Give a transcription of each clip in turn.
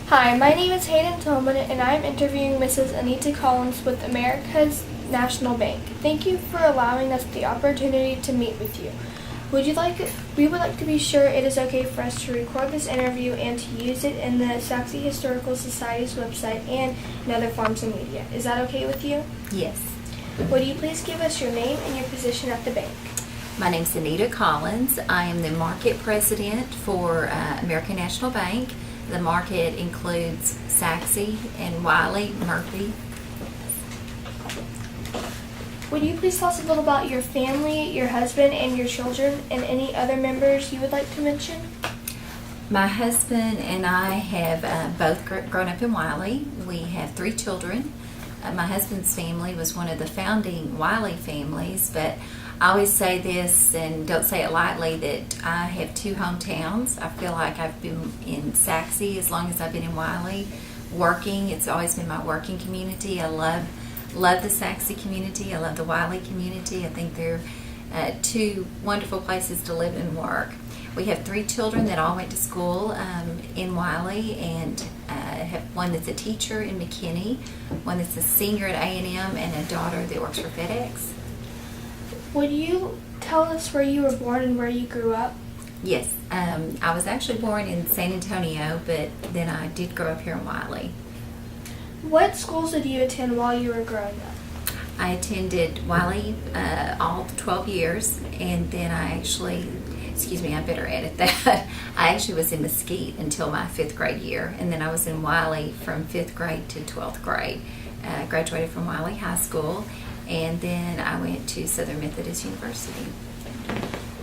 Hi, my name is Hayden Tillman, and I'm interviewing Mrs. Anita Collins with America's National Bank. Thank you for allowing us the opportunity to meet with you. We would like to be sure it is okay for us to record this interview and to use it in the Saxe Historical Society's website and in other forms of media. Is that okay with you? Yes. Would you please give us your name and your position at the bank? My name's Anita Collins. I am the market president for American National Bank. The market includes Saxe and Wiley, Murphy. Would you please tell us a little about your family, your husband, and your children, and any other members you would like to mention? My husband and I have both grown up in Wiley. We have 3 children. My husband's family was one of the founding Wiley families, but I always say this, and don't say it lightly, that I have 2 hometowns. I feel like I've been in Saxe as long as I've been in Wiley working. It's always been my working community. I love the Saxe community. I love the Wiley community. I think they're 2 wonderful places to live and work. We have 3 children that all went to school in Wiley, and have one that's a teacher in McKinney, one that's a senior at A&M, and a daughter that works for FedEx. Would you tell us where you were born and where you grew up? Yes, I was actually born in San Antonio, but then I did grow up here in Wiley. What schools did you attend while you were growing up? I attended Wiley all 12 years, and then I better edit that. I actually was in Mesquite until my 5th grade year, and then I was in Wiley from 5th grade to 12th grade. Graduated from Wiley High School, and then I went to Southern Methodist University.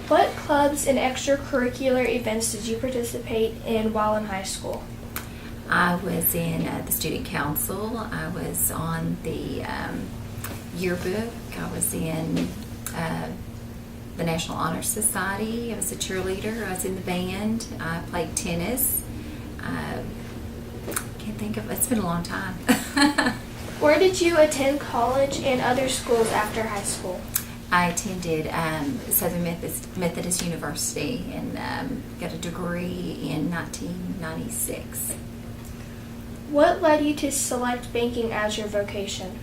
What clubs and extracurricular events did you participate in while in high school? I was in the student council. I was on the yearbook. I was in the National Honor Society. I was a cheerleader. I was in the band. I played tennis. Can't think of, it's been a long time. Where did you attend college and other schools after high school? I attended Southern Methodist University and got a degree in 1996. What led you to select banking as your vocation?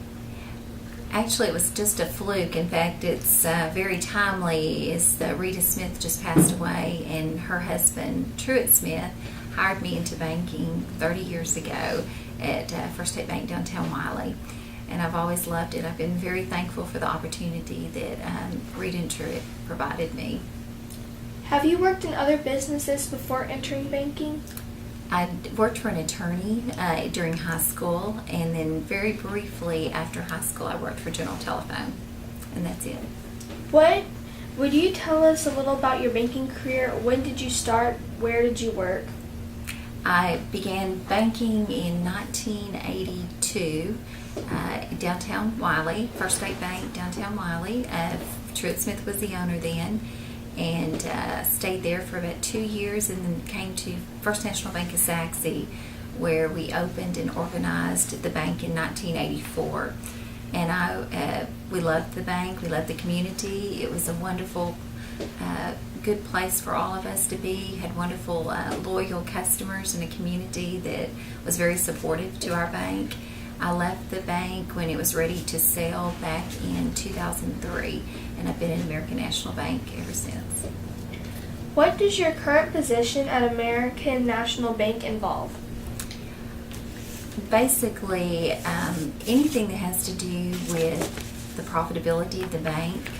Actually, it was just a fluke. In fact, it's very timely. Rita Smith just passed away, and her husband, Truett Smith, hired me into banking 30 years ago at First State Bank downtown Wiley. And I've always loved it. I've been very thankful for the opportunity that Rita and Truett provided me. Have you worked in other businesses before entering banking? I worked for an attorney during high school, and then very briefly after high school I worked for General Telephone, and that's it. Would you tell us a little about your banking career? When did you start? Where did you work? I began banking in 1982 downtown Wiley, First State Bank downtown Wiley. Truett Smith was the owner then, and stayed there for about 2 years, and then came to First National Bank of Saxe, where we opened and organized the bank in 1984. And we loved the bank, we loved the community. It was a wonderful, good place for all of us to be. Had wonderful, loyal customers in a community that was very supportive to our bank. I left the bank when it was ready to sell back in 2003, and I've been in American National Bank ever since. What does your current position at American National Bank involve? Basically, anything that has to do with the profitability of the bank,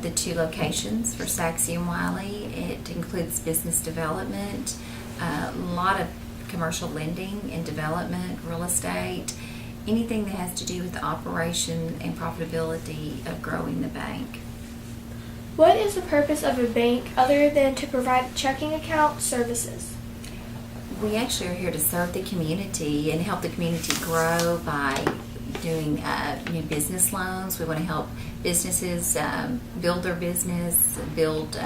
the 2 locations for Saxe and Wiley. It includes business development, a lot of commercial lending and development, real estate, anything that has to do with the operation and profitability of growing the bank. What is the purpose of a bank other than to provide checking account services? We actually are here to serve the community and help the community grow by doing new business loans. We want to help businesses build their business, build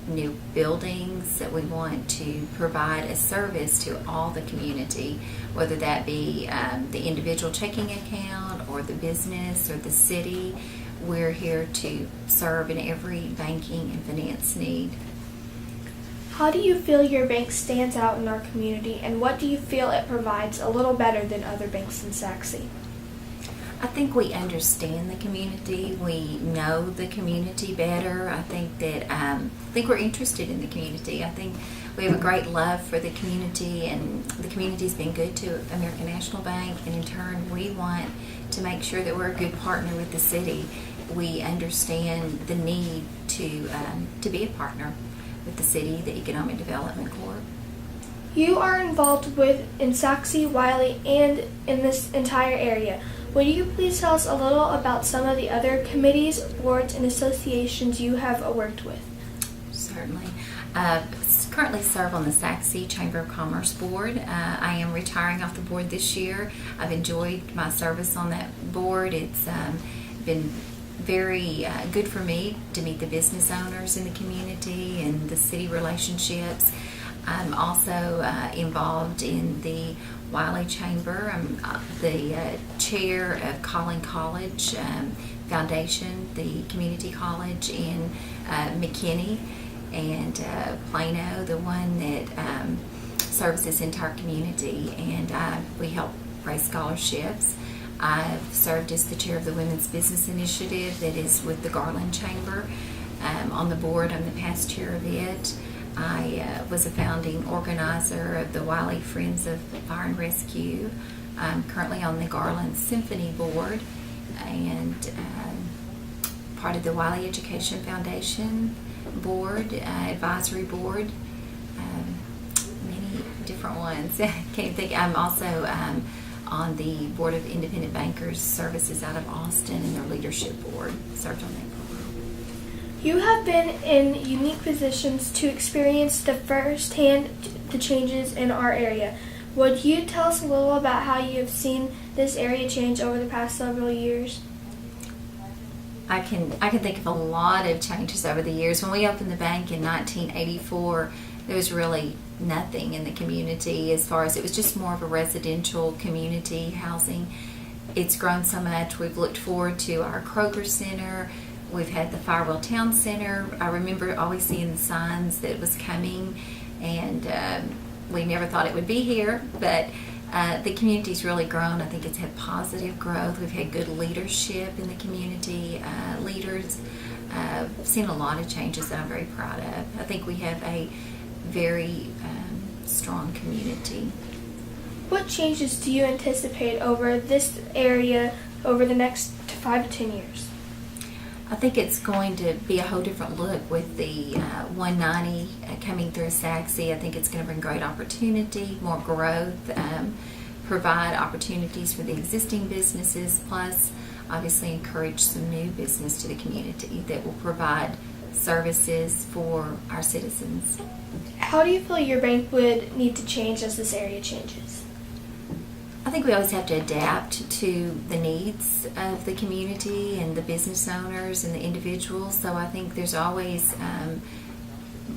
new buildings. That we want to provide a service to all the community, whether that be the individual checking account or the business or the city. We're here to serve in every banking and finance need. How do you feel your bank stands out in our community, and what do you feel it provides a little better than other banks in Sac? I think we understand the community. We know the community better. I think that we're interested in the community. I think we have a great love for the community, and the community's been good to American National Bank. And in turn, we want to make sure that we're a good partner with the city. We understand the need to be a partner with the city, the Economic Development Corp. You are involved in Sac, Wiley, and in this entire area. Would you please tell us a little about some of the other committees, boards, and associations you have worked with? Certainly. Currently serve on the Sac Chamber of Commerce Board. I am retiring off the board this year. I've enjoyed my service on that board. It's been very good for me to meet the business owners in the community and the city relationships. I'm also involved in the Wiley Chamber. I'm the chair of Collin College Foundation, the community college in McKinney and Plano, the one that serves this entire community, and we help raise scholarships. I've served as the chair of the Women's Business Initiative that is with the Garland Chamber. On the board, I'm the past chair of it. I was a founding organizer of the Wiley Friends of Fire and Rescue. I'm currently on the Garland Symphony Board and part of the Wiley Education Foundation Board, Advisory Board, many different ones. Can't think. I'm also on the Board of Independent Bankers Services out of Austin and their leadership board. Served on that board. You have been in unique positions to experience firsthand the changes in our area. Would you tell us a little about how you have seen this area change over the past several years? I can think of a lot of changes over the years. When we opened the bank in 1984, there was really nothing in the community as far as it was just more of a residential community housing. It's grown so much. We've looked forward to our Kroger Center. We've had the Firewell Town Center. I remember always seeing the signs that it was coming, and we never thought it would be here, but the community's really grown. I think it's had positive growth. We've had good leadership in the community, leaders. Seen a lot of changes that I'm very proud of. I think we have a very strong community. What changes do you anticipate over this area over the next 5 to 10 years? I think it's going to be a whole different look with the 190 coming through Sac. I think it's going to bring great opportunity, more growth, provide opportunities for the existing businesses, plus obviously encourage some new business to the community that will provide services for our citizens. How do you feel your bank would need to change as this area changes? I think we always have to adapt to the needs of the community and the business owners and the individuals. So I think there's always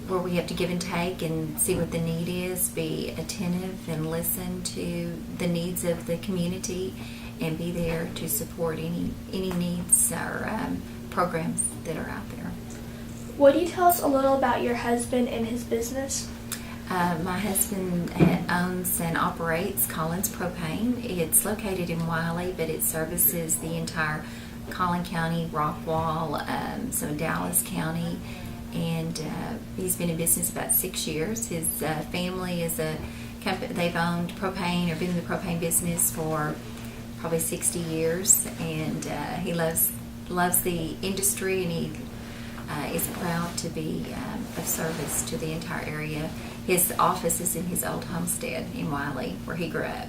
where we have to give and take and see what the need is, be attentive and listen to the needs of the community and be there to support any needs or programs that are out there. Would you tell us a little about your husband and his business? My husband owns and operates Collins Propane. It's located in Wiley, but it services the entire Collin County, Rockwall, some Dallas County, and he's been in business about 6 years. His family is a company. They've owned propane or been in the propane business for probably 60 years, and he loves the industry, and he is proud to be of service to the entire area. His office is in his old homestead in Wiley, where he grew up.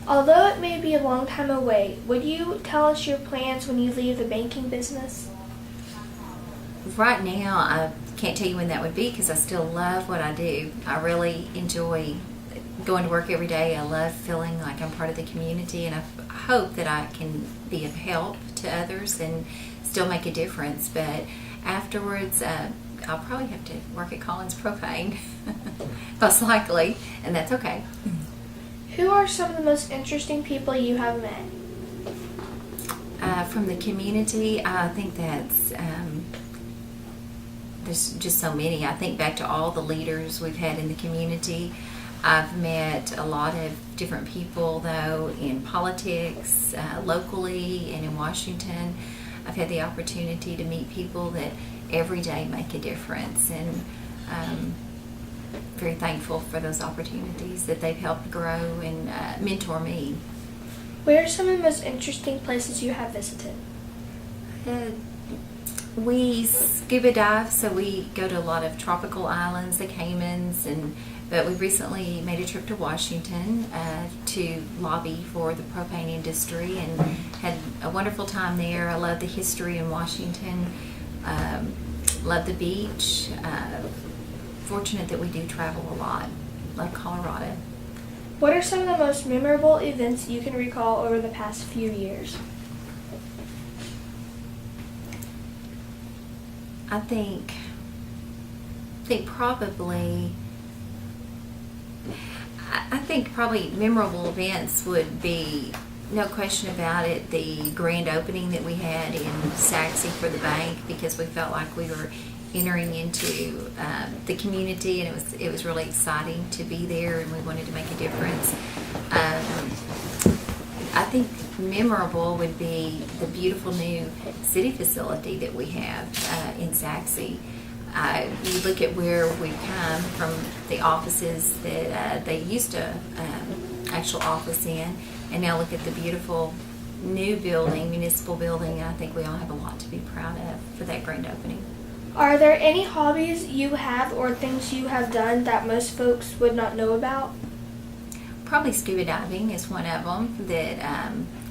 Although it may be a long time away, would you tell us your plans when you leave the banking business? Right now, I can't tell you when that would be because I still love what I do. I really enjoy going to work every day. I love feeling like I'm part of the community, and I hope that I can be of help to others and still make a difference. But afterwards, I'll probably have to work at Collins Propane, most likely, and that's okay. Who are some of the most interesting people you have met? From the community, I think that's there's just so many. I think back to all the leaders we've had in the community. I've met a lot of different people, though, in politics, locally, and in Washington. I've had the opportunity to meet people that every day make a difference, and very thankful for those opportunities that they've helped grow and mentor me. Where are some of the most interesting places you have visited? We scuba dive, so we go to a lot of tropical islands, the Caymans, but we recently made a trip to Washington to lobby for the propane industry and had a wonderful time there. I love the history in Washington, love the beach. Fortunate that we do travel a lot. Love Colorado. What are some of the most memorable events you can recall over the past few years? I think probably memorable events would be, no question about it, the grand opening that we had in Saxe for the bank, because we felt like we were entering into the community, and it was really exciting to be there, and we wanted to make a difference. I think memorable would be the beautiful new city facility that we have in Saxe. You look at where we've come from, the offices that they used to actual office in, and now look at the beautiful new building, municipal building. I think we all have a lot to be proud of for that grand opening. Are there any hobbies you have or things you have done that most folks would not know about? Probably scuba diving is one of them that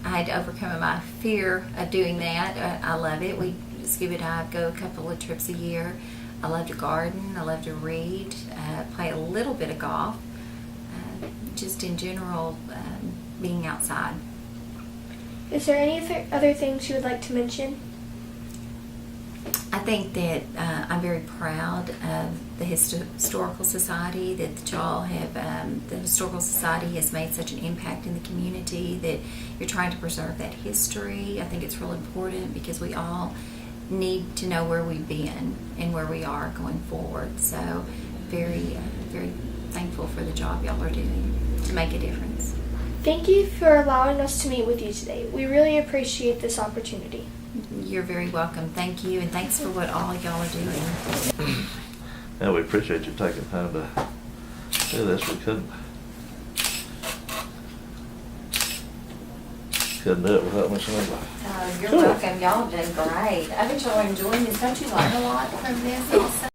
I had to overcome my fear of doing that. I love it. We scuba dive, go a couple of trips a year. I love to garden. I love to read, play a little bit of golf. Just in general, being outside. Is there any other things you would like to mention? I think that I'm very proud of the Historical Society, that y'all have, the Historical Society has made such an impact in the community, that you're trying to preserve that history. I think it's real important because we all need to know where we've been and where we are going forward. So very, very thankful for the job y'all are doing to make a difference. Thank you for allowing us to meet with you today. We really appreciate this opportunity. You're very welcome. Thank you, and thanks for what all y'all are doing. Yeah, we appreciate you taking time to do this. We couldn't do it without Miss Linda. You're welcome. Y'all have done great. I bet y'all are enjoying this. Don't you learn a lot from this also?